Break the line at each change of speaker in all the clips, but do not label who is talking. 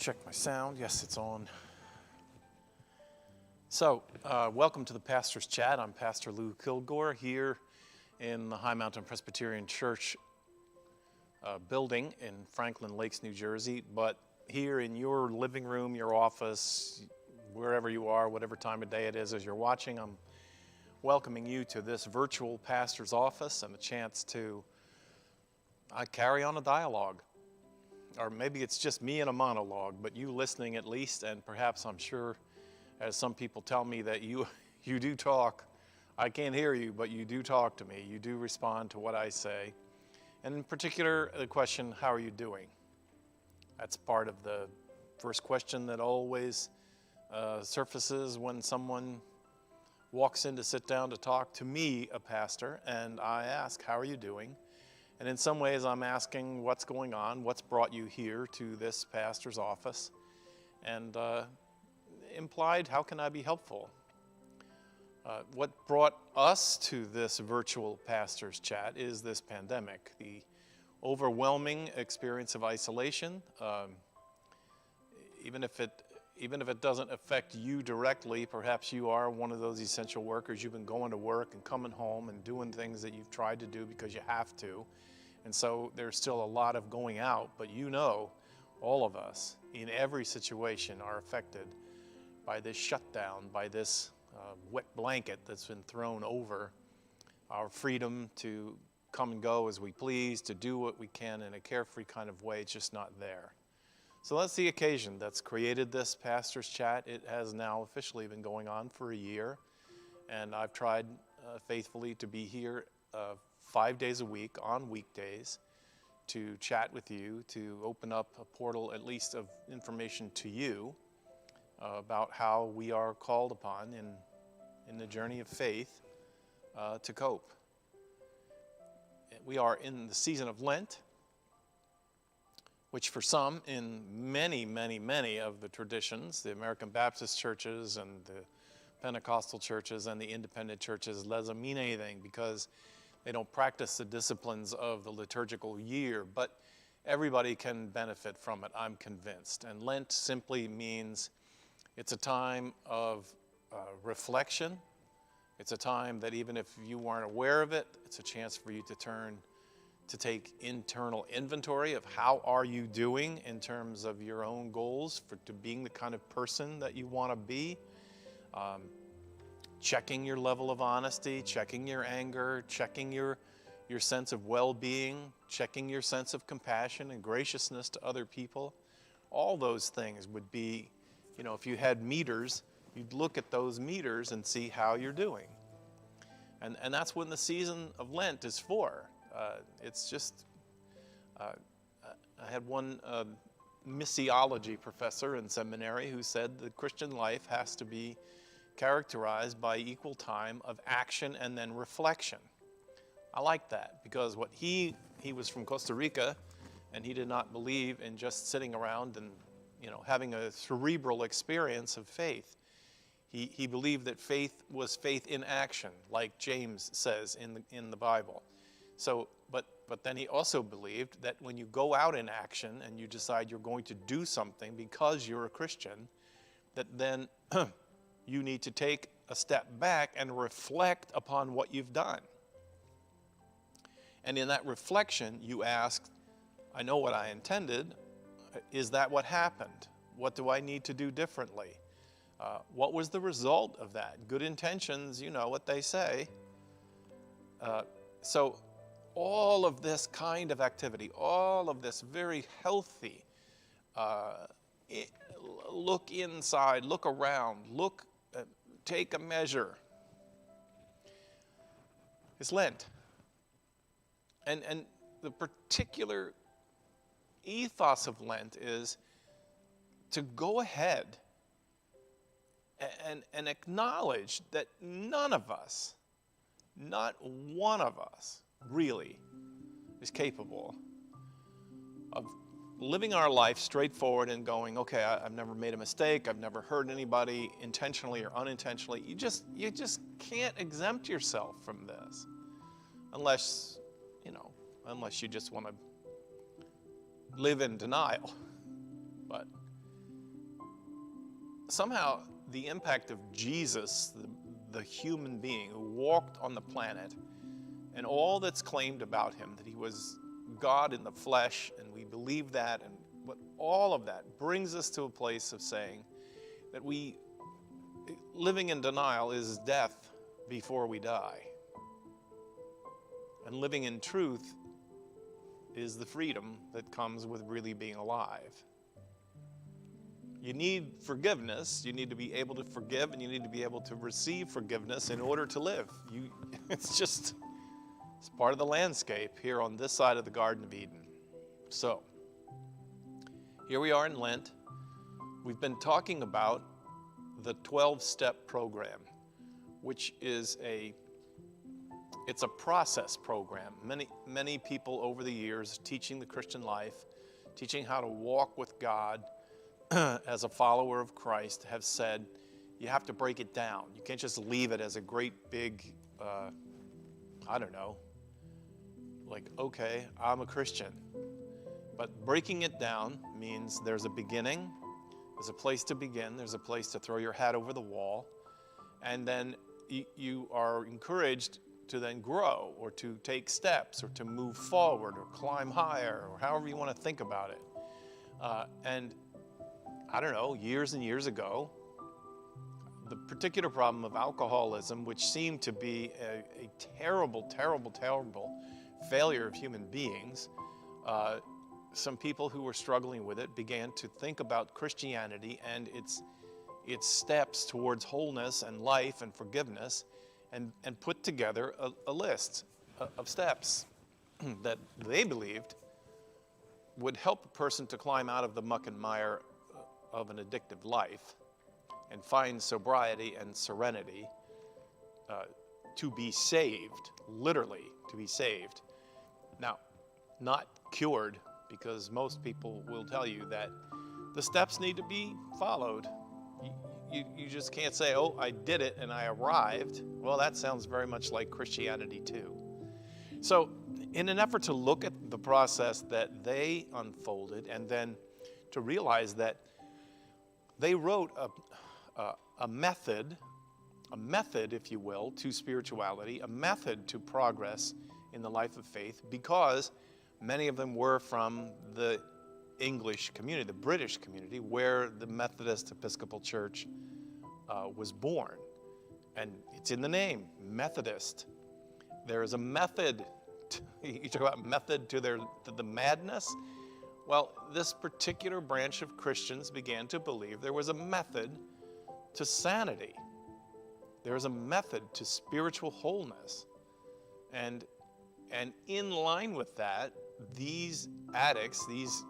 check my sound. Yes, it's on. So, welcome to the Pastor's Chat. I'm Pastor Lou Kilgore here in the High Mountain Presbyterian Church building in Franklin Lakes, New Jersey. But here in your living room, your office, wherever you are, whatever time of day it is as you're watching, I'm welcoming you to this virtual pastor's office and the chance to carry on a dialogue. Or maybe it's just me in a monologue, but you listening at least, and perhaps I'm sure, as some people tell me, that you do talk. I can't hear you, but you do talk to me. You do respond to what I say. And in particular, the question, how are you doing? That's part of the first question that always surfaces when someone walks in to sit down to talk to me, a pastor, and I ask, how are you doing? And in some ways, I'm asking what's going on, what's brought you here to this pastor's office, and implied, how can I be helpful? What brought us to this virtual pastor's chat is this pandemic, the overwhelming experience of isolation. Even if it doesn't affect you directly, perhaps you are one of those essential workers. You've been going to work and coming home and doing things that you've tried to do because you have to. And so there's still a lot of going out, but you know, all of us in every situation are affected by this shutdown, by this wet blanket that's been thrown over our freedom to come and go as we please, to do what we can in a carefree kind of way. It's just not there. So that's the occasion that's created this pastor's chat. It has now officially been going on for a year, and I've tried faithfully to be here 5 days a week on weekdays to chat with you, to open up a portal at least of information to you about how we are called upon in the journey of faith to cope. We are in the season of Lent, which for some in many, many, many of the traditions, the American Baptist churches and the Pentecostal churches and the independent churches, doesn't mean anything because they don't practice the disciplines of the liturgical year, but everybody can benefit from it, I'm convinced. And Lent simply means it's a time of reflection. It's a time that even if you weren't aware of it, it's a chance for you to turn to take internal inventory of how are you doing in terms of your own goals to being the kind of person that you want to be. Checking your level of honesty, checking your anger, checking your sense of well-being, checking your sense of compassion and graciousness to other people. All those things would be, if you had meters, you'd look at those meters and see how you're doing. And that's what the season of Lent is for. It's just, I had one missiology professor in seminary who said the Christian life has to be characterized by equal time of action and then reflection. I like that because he was from Costa Rica, and he did not believe in just sitting around and having a cerebral experience of faith. He believed that faith was faith in action, like James says in the Bible. So, but then he also believed that when you go out in action and you decide you're going to do something because you're a Christian, that then you need to take a step back and reflect upon what you've done. And in that reflection, you ask, I know what I intended. Is that what happened? What do I need to do differently? What was the result of that? Good intentions, you know what they say. So all of this kind of activity, all of this very healthy, look inside, look around, take a measure. It's Lent. And the particular ethos of Lent is to go ahead and acknowledge that none of us, not one of us, really is capable of living our life straightforward and going, okay, I've never made a mistake, I've never hurt anybody intentionally or unintentionally. You just can't exempt yourself from this unless you just want to live in denial. But somehow the impact of Jesus, the human being who walked on the planet, and all that's claimed about him, that he was God in the flesh, and we believe that, and what all of that brings us to a place of saying that living in denial is death before we die. And living in truth is the freedom that comes with really being alive. You need forgiveness. You need to be able to forgive, and you need to be able to receive forgiveness in order to live. It's part of the landscape here on this side of the Garden of Eden. So, here we are in Lent. We've been talking about the 12-step program, which is it's a process program. Many people over the years teaching the Christian life, teaching how to walk with God as a follower of Christ, have said you have to break it down. You can't just leave it as a great big, like, okay, I'm a Christian. But breaking it down means there's a beginning, there's a place to begin, there's a place to throw your hat over the wall, and then you are encouraged to then grow, or to take steps, or to move forward, or climb higher, or however you want to think about it. And I don't know, years and years ago, the particular problem of alcoholism, which seemed to be a terrible, terrible, terrible failure of human beings, some people who were struggling with it began to think about Christianity and its steps towards wholeness and life and forgiveness, and put together a list of steps that they believed would help a person to climb out of the muck and mire of an addictive life and find sobriety and serenity to be saved, literally to be saved. Now, not cured, because most people will tell you that the steps need to be followed. You just can't say, oh, I did it and I arrived. Well, that sounds very much like Christianity too. So in an effort to look at the process that they unfolded, and then to realize that they wrote a method, if you will, to spirituality, a method to progress in the life of faith, because many of them were from the English community, the British community, where the Methodist Episcopal Church was born. And it's in the name, Methodist. There is a method. You talk about method to the madness. Well, this particular branch of Christians began to believe there was a method to sanity. There was a method to spiritual wholeness. And in line with that, these addicts, these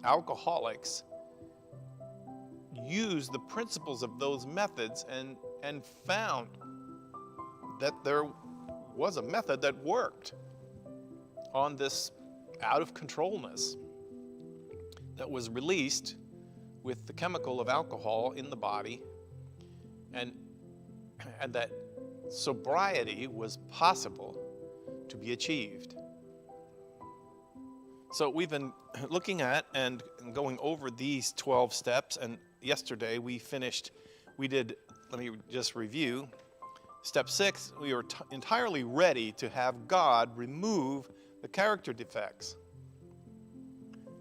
alcoholics, used the principles of those methods and found that there was a method that worked on this out of controlness that was released with the chemical of alcohol in the body, and that sobriety was possible to be achieved. So we've been looking at and going over these 12 steps, and yesterday we did, let me just review. Step 6, we were entirely ready to have God remove the character defects.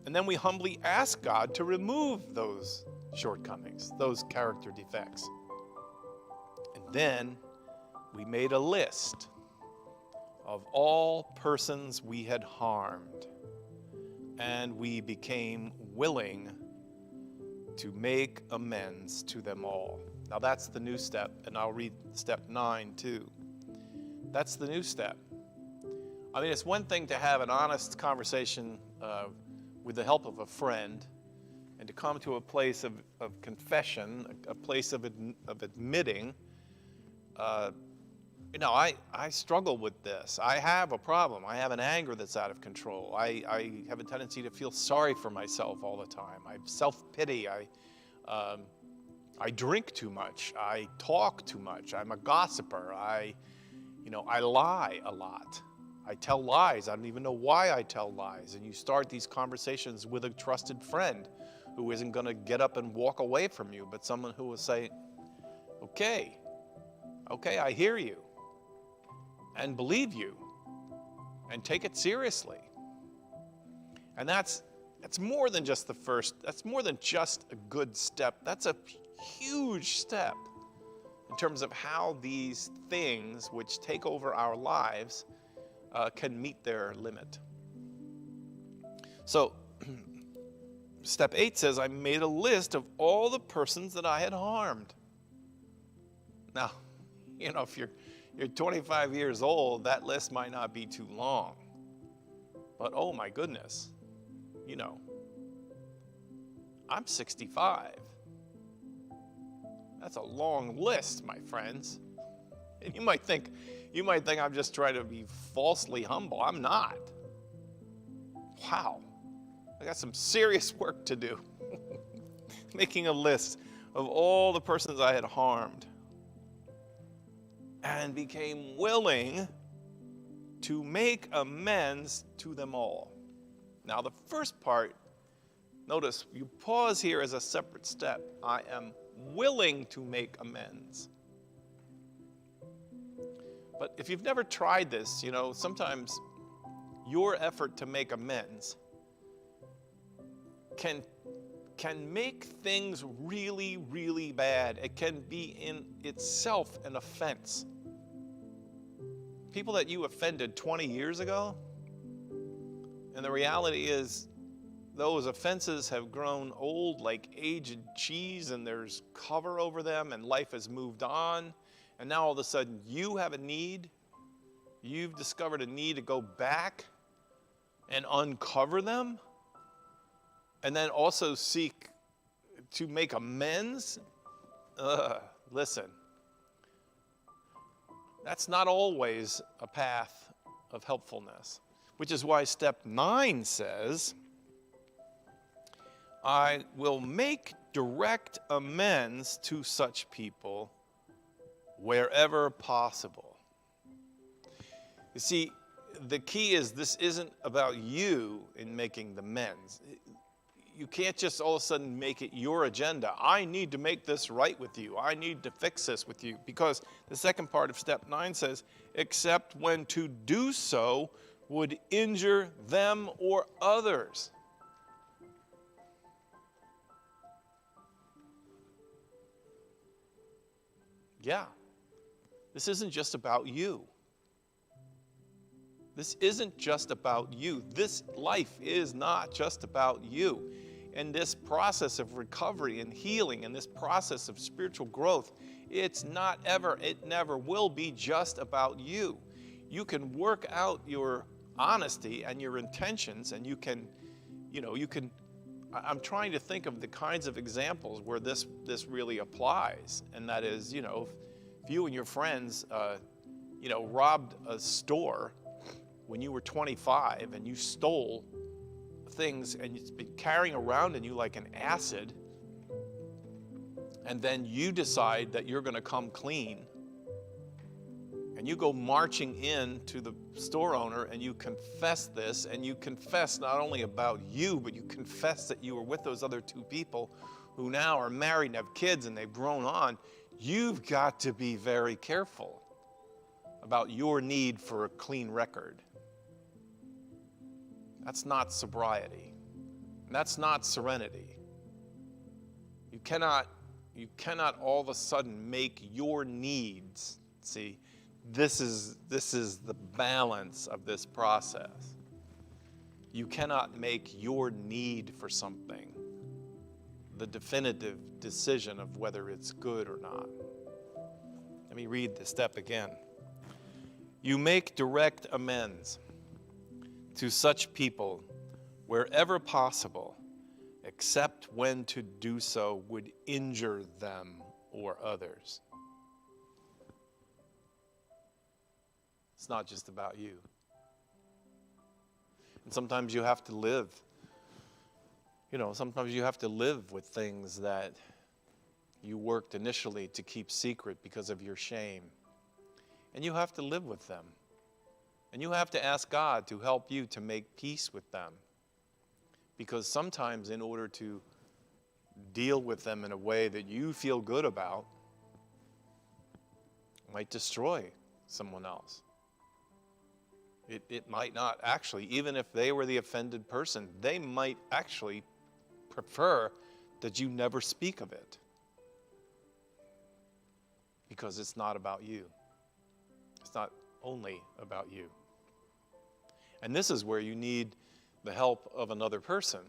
And then we humbly asked God to remove those shortcomings, those character defects. And then we made a list of all persons we had harmed, and we became willing to make amends to them all. Now that's the new step, and I'll read step 9 too. That's the new step. I mean, it's one thing to have an honest conversation with the help of a friend, and to come to a place of confession, a place of admitting, I struggle with this. I have a problem. I have an anger that's out of control. I have a tendency to feel sorry for myself all the time. I have self-pity. I drink too much. I talk too much. I'm a gossiper. I lie a lot. I tell lies. I don't even know why I tell lies. And you start these conversations with a trusted friend who isn't going to get up and walk away from you, but someone who will say, okay, I hear you, and believe you, and take it seriously. And that's more than just that's more than just a good step. That's a huge step in terms of how these things which take over our lives can meet their limit. So, step 8 says, I made a list of all the persons that I had harmed. Now, if you're 25 years old, that list might not be too long. But oh my goodness, I'm 65. That's a long list, my friends. And you might think I'm just trying to be falsely humble. I'm not. Wow. I got some serious work to do. Making a list of all the persons I had harmed. And became willing to make amends to them all. Now the first part, notice you pause here as a separate step. I am willing to make amends. But if you've never tried this, sometimes your effort to make amends can make things really, really bad. It can be in itself an offense. People that you offended 20 years ago, and the reality is those offenses have grown old like aged cheese, and there's cover over them, and life has moved on, and now all of a sudden you have a need. You've discovered a need to go back and uncover them, and then also seek to make amends. Listen, that's not always a path of helpfulness, which is why step 9 says, I will make direct amends to such people wherever possible. You see, the key is this isn't about you in making the amends. You can't just all of a sudden make it your agenda. I need to make this right with you. I need to fix this with you. Because the second part of step 9 says, except when to do so would injure them or others. Yeah, this isn't just about you. This isn't just about you. This life is not just about you. And this process of recovery and healing and this process of spiritual growth, it never will be just about you. You can work out your honesty and your intentions, and I'm trying to think of the kinds of examples where this really applies. And that is, if you and your friends, robbed a store when you were 25 and you stole things and it's been carrying around in you like an acid, and then you decide that you're going to come clean, and you go marching in to the store owner and you confess this, and you confess not only about you, but you confess that you were with those other two people who now are married and have kids and they've grown on. You've got to be very careful about your need for a clean record. That's not sobriety. That's not serenity. You cannot all of a sudden make your needs. See, this is the balance of this process. You cannot make your need for something the definitive decision of whether it's good or not. Let me read the step again. You make direct amends to such people wherever possible, except when to do so would injure them or others. It's not just about you. And sometimes you have to live. Sometimes you have to live with things that you worked initially to keep secret because of your shame. And you have to live with them. And you have to ask God to help you to make peace with them. Because sometimes in order to deal with them in a way that you feel good about might destroy someone else. It might not actually, even if they were the offended person, they might actually prefer that you never speak of it, because it's not about you. It's not only about you. And this is where you need the help of another person.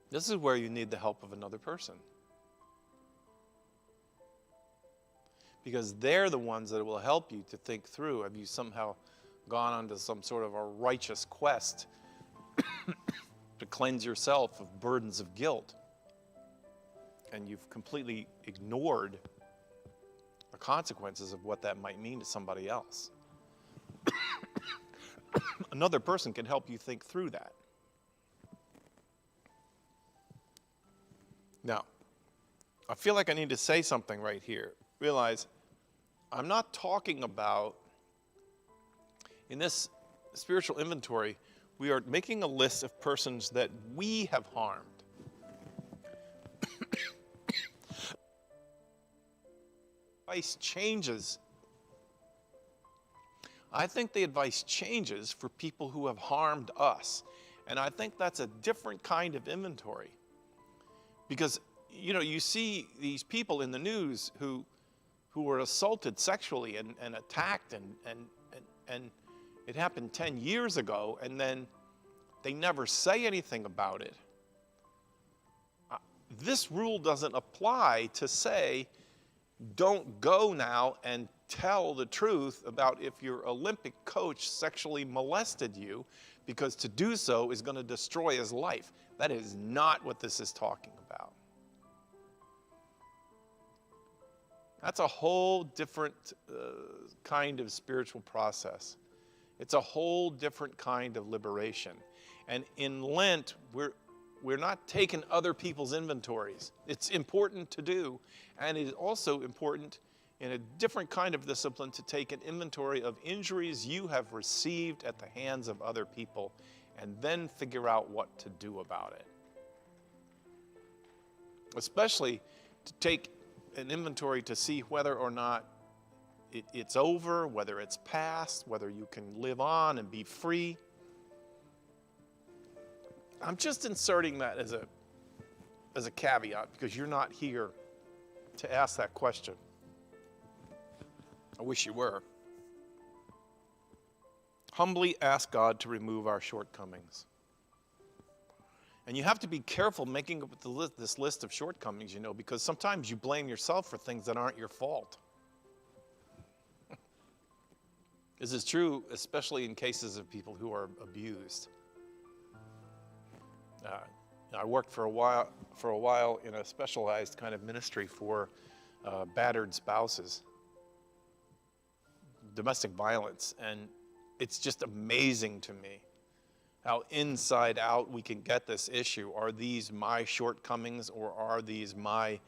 This is where you need the help of another person. Because they're the ones that will help you to think through. Have you somehow gone onto some sort of a righteous quest to cleanse yourself of burdens of guilt, and you've completely ignored the consequences of what that might mean to somebody else? Another person can help you think through that. Now, I feel like I need to say something right here. Realize I'm not talking about, in this spiritual inventory, we are making a list of persons that we have harmed. Advice changes. I think the advice changes for people who have harmed us. And I think that's a different kind of inventory. Because, you know, you see these people in the news who were assaulted sexually and attacked, and it happened 10 years ago, and then they never say anything about it. This rule doesn't apply to say, don't go now and tell the truth about if your Olympic coach sexually molested you, because to do so is going to destroy his life. That is not what this is talking about. That's a whole different kind of spiritual process. It's a whole different kind of liberation. And in Lent, we're not taking other people's inventories. It's important to do, and it is also important in a different kind of discipline to take an inventory of injuries you have received at the hands of other people, and then figure out what to do about it. Especially to take an inventory to see whether or not it's over, whether it's past, whether you can live on and be free. I'm just inserting that as a caveat, because you're not here to ask that question. I wish you were. Humbly ask God to remove our shortcomings. And you have to be careful making up this list of shortcomings, you know, because sometimes you blame yourself for things that aren't your fault. This is true, especially in cases of people who are abused. I worked for a while in a specialized kind of ministry for battered spouses, domestic violence, and it's just amazing to me how inside out we can get this issue. Are these my shortcomings, or are these my,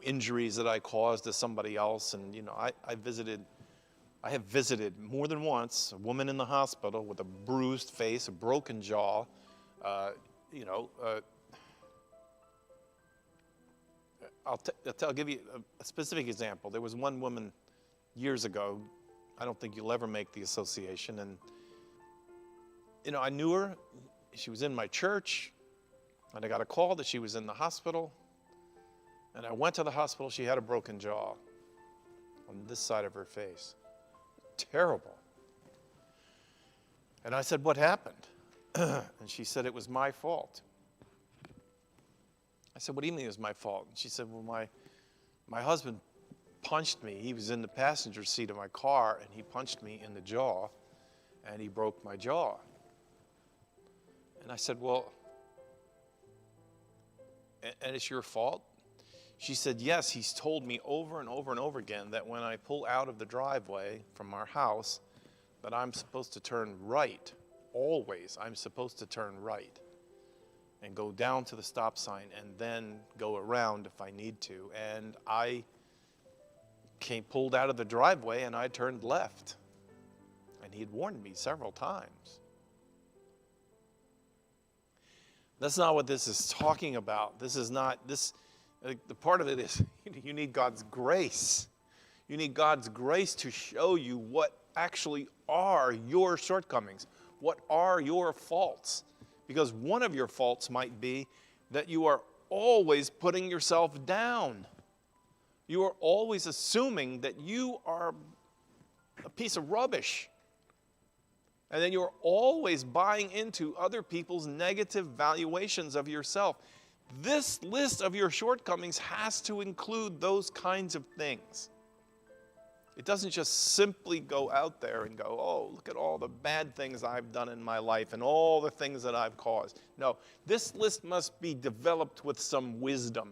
injuries that I caused to somebody else? And I have visited more than once a woman in the hospital with a bruised face, a broken jaw. I'll give you a specific example. There was one woman years ago. I don't think you'll ever make the association. And, I knew her. She was in my church. And I got a call that she was in the hospital. And I went to the hospital. She had a broken jaw on this side of her face. Terrible. And I said, "What happened?" And she said, "It was my fault." I said, "What do you mean it was my fault?" And she said, "Well, my husband punched me. He was in the passenger seat of my car, and he punched me in the jaw, and he broke my jaw." And I said, "Well, and it's your fault?" She said, "Yes, he's told me over and over and over again that when I pull out of the driveway from our house, that I'm supposed to turn right. Always, I'm supposed to turn right and go down to the stop sign and then go around if I need to. And I pulled out of the driveway and I turned left. And he'd warned me several times." That's not what this is talking about. This is not, the part of it is you need God's grace. You need God's grace to show you what actually are your shortcomings, what are your faults. Because one of your faults might be that you are always putting yourself down. You are always assuming that you are a piece of rubbish. And then you're always buying into other people's negative valuations of yourself. This list of your shortcomings has to include those kinds of things. It doesn't just simply go out there and go, oh, look at all the bad things I've done in my life and all the things that I've caused. No, this list must be developed with some wisdom.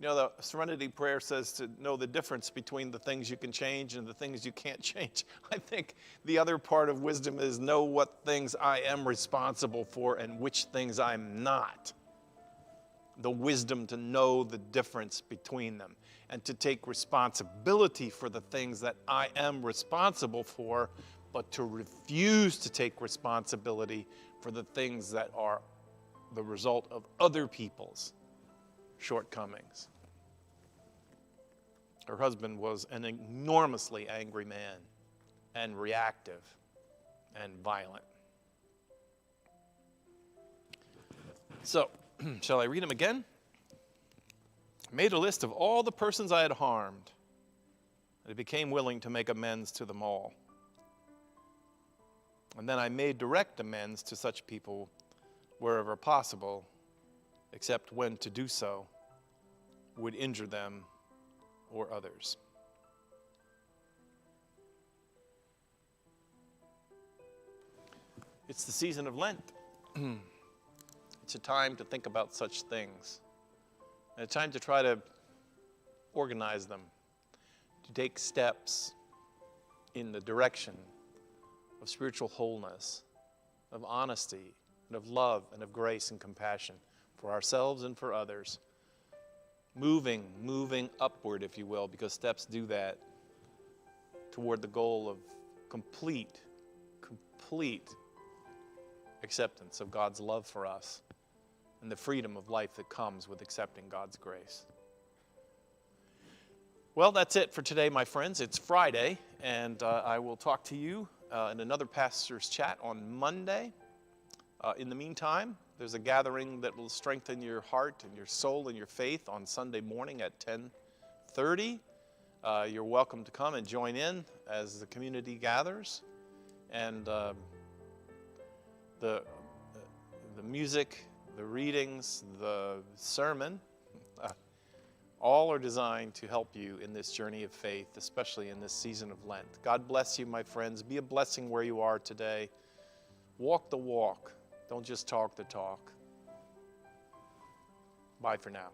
You know, the Serenity Prayer says to know the difference between the things you can change and the things you can't change. I think the other part of wisdom is know what things I am responsible for and which things I'm not. The wisdom to know the difference between them and to take responsibility for the things that I am responsible for, but to refuse to take responsibility for the things that are the result of other people's shortcomings. Her husband was an enormously angry man and reactive and violent. So, shall I read him again? I made a list of all the persons I had harmed, and I became willing to make amends to them all. And then I made direct amends to such people wherever possible, except when to do so would injure them or others. It's the season of Lent. It's a time to think about such things, and a time to try to organize them, to take steps in the direction of spiritual wholeness, of honesty, and of love, and of grace and compassion for ourselves and for others. Moving upward, if you will, because steps do that, toward the goal of complete acceptance of God's love for us and the freedom of life that comes with accepting God's grace. Well, that's it for today, my friends. It's Friday, and I will talk to you in another pastor's chat on Monday. In the meantime, there's a gathering that will strengthen your heart and your soul and your faith on Sunday morning at 10:30. You're welcome to come and join in as the community gathers. And the music, the readings, the sermon, all are designed to help you in this journey of faith, especially in this season of Lent. God bless you, my friends. Be a blessing where you are today. Walk the walk. Don't just talk the talk. Bye for now.